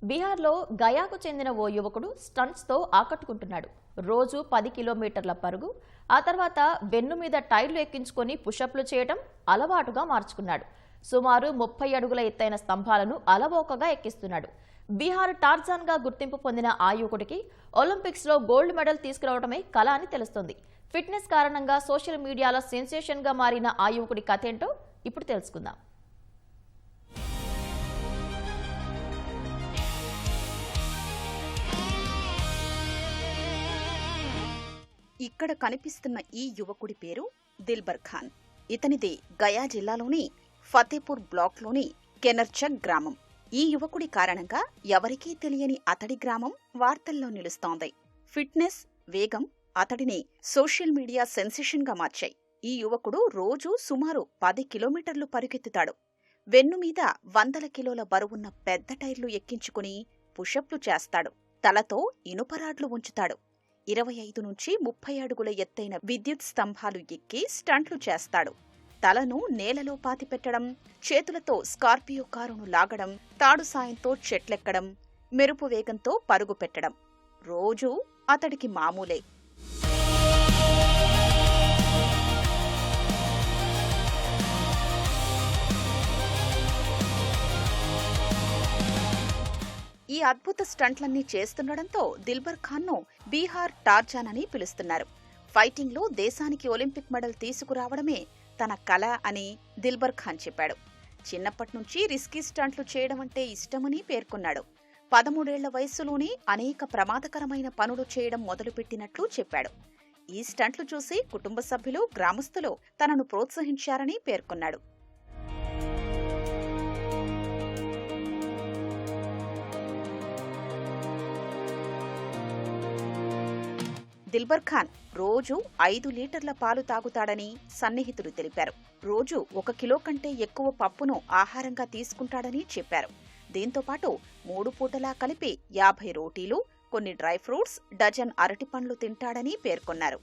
బీహార్లో గయాకు చెందిన ఓ యువకుడు స్టంట్స్తో ఆకట్టుకుంటున్నాడు. రోజు 10 కిలోమీటర్ల పరుగు, ఆ తర్వాత వెన్ను మీద టైర్లు ఎక్కించుకొని పుషప్లు చేయడం అలవాటుగా మార్చుకున్నాడు. సుమారు 30 అడుగుల ఎత్తైన స్తంభాలను అలవోకగా ఎక్కిస్తున్నాడు. బీహార్ టార్జాన్గా గుర్తింపు పొందిన ఆ యువకుడికి ఒలింపిక్స్లో గోల్డ్ మెడల్ తీసుకురావడమే కల అని తెలుస్తోంది. ఫిట్నెస్ కారణంగా సోషల్ మీడియాలో సెన్సేషన్గా మారిన ఆ యువకుడి కథేంటో ఇప్పుడు తెలుసుకుందాం. ఇక్కడ కనిపిస్తున్న ఈ యువకుడి పేరు దిల్బర్ ఖాన్. ఇతనిది గయా జిల్లాలోని ఫతేపూర్ బ్లాక్లోని కెనర్చక్ గ్రామం. ఈ యువకుడి కారణంగా ఎవరికీ తెలియని అతడి గ్రామం వార్తల్లో నిలుస్తోంది. ఫిట్నెస్, వేగం అతడిని సోషల్ మీడియా సెన్సేషన్గా మార్చాయి. ఈ యువకుడు రోజూ సుమారు 10 కిలోమీటర్లు పరుగెత్తుతాడు. వెన్నుమీద 100 కిలోల బరువున్న పెద్ద టైర్లు ఎక్కించుకుని పుషప్లు చేస్తాడు. తలతో ఇనుపరాడ్లు ఉంచుతాడు. 25 నుంచి 30 అడుగుల ఎత్తైన విద్యుత్ స్తంభాలు ఎక్కి స్టంట్లు చేస్తాడు. తలను నేలలో పాతిపెట్టడం, చేతులతో స్కార్పియో కారును లాగడం, తాడు సాయంతో చెట్లెక్కడం, మెరుపు వేగంతో పరుగు పెట్టడం రోజూ అతడికి మామూలే. ఈ అద్భుత స్టంట్లన్నీ చేస్తుండడంతో దిల్బర్ ఖాన్ను బీహార్ టార్జాన్ అని పిలుస్తున్నారు. ఫైటింగ్లో దేశానికి ఒలింపిక్ మెడల్ తీసుకురావడమే తన కల అని దిల్బర్ ఖాన్ చెప్పాడు. చిన్నప్పటి నుంచి రిస్కీ స్టంట్లు చేయడం అంటే ఇష్టమని పేర్కొన్నాడు. 13 ఏళ్ల వయస్సులోనే అనేక ప్రమాదకరమైన పనులు చేయడం మొదలుపెట్టినట్లు చెప్పాడు. ఈ స్టంట్లు చూసి కుటుంబ సభ్యులు, గ్రామస్తులు తనను ప్రోత్సహించారని పేర్కొన్నాడు. దిల్బర్ ఖాన్ రోజు 5 లీటర్ల పాలు తాగుతాడని సన్నిహితులు తెలిపారు. రోజు 1 కిలో కంటే ఎక్కువ పప్పును ఆహారంగా తీసుకుంటాడని చెప్పారు. దీంతో పాటు 3 పూటలా కలిపి 50 రోటీలు, కొన్ని డ్రై ఫ్రూట్స్, డజన్ అరటిపండ్లు తింటాడని పేర్కొన్నారు.